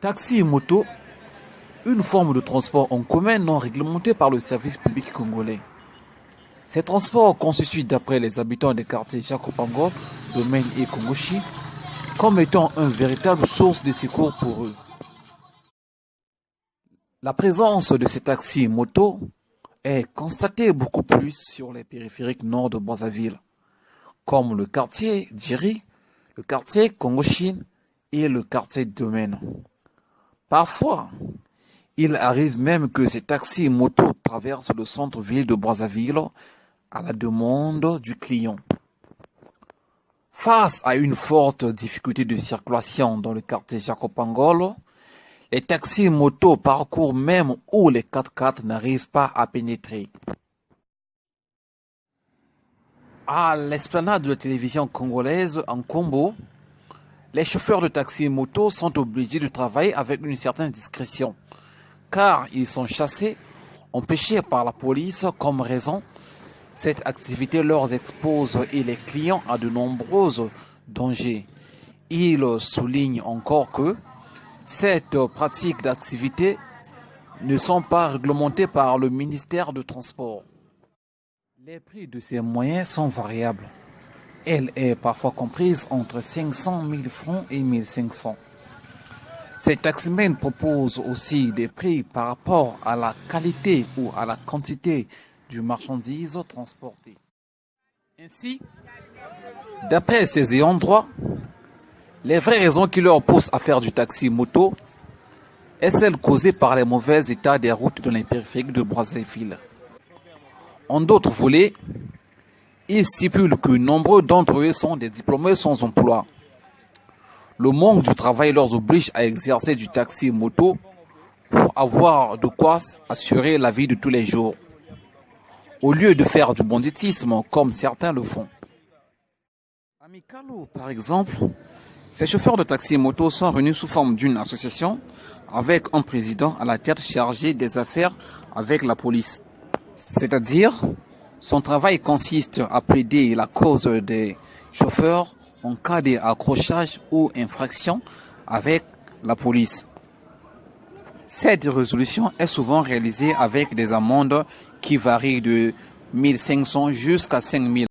Taxi et moto, une forme de transport en commun non réglementé par le service public congolais. Ces transports constituent, d'après les habitants des quartiers Jacopango, Domaine et Kongoshi, comme étant une véritable source de secours pour eux. La présence de ces taxis et motos est constatée beaucoup plus sur les périphériques nord de Brazzaville, comme le quartier Djiri, le quartier Kongochine et le quartier Domaine. Parfois, il arrive même que ces taxis et motos traversent le centre-ville de Brazzaville à la demande du client. Face à une forte difficulté de circulation dans le quartier Jacopangolo, les taxis et motos parcourent même où les 4x4 n'arrivent pas à pénétrer. À l'esplanade de la télévision congolaise en Combo, les chauffeurs de taxis et motos sont obligés de travailler avec une certaine discrétion, car ils sont chassés, empêchés par la police comme raison. Cette activité leur expose et les clients à de nombreux dangers. Ils soulignent encore que cette pratique d'activité ne sont pas réglementées par le ministère de Transport. Les prix de ces moyens sont variables. Elle est parfois comprise entre 500 000 francs et 1500. Ces taximens proposent aussi des prix par rapport à la qualité ou à la quantité du marchandise transportée. Ainsi, d'après ces ayants droit, les vraies raisons qui leur poussent à faire du taxi moto est celle causée par les mauvais états des routes de l'intérieur de Brazzaville. En d'autres volets, ils stipulent que nombreux d'entre eux sont des diplômés sans emploi. Le manque du travail leur oblige à exercer du taxi moto pour avoir de quoi assurer la vie de tous les jours, au lieu de faire du banditisme comme certains le font. À Mikalo, par exemple, ces chauffeurs de taxi moto sont réunis sous forme d'une association avec un président à la tête chargé des affaires avec la police. C'est-à-dire, son travail consiste à plaider la cause des chauffeurs en cas d'accrochage ou infraction avec la police. Cette résolution est souvent réalisée avec des amendes qui varient de 1500 jusqu'à 5000.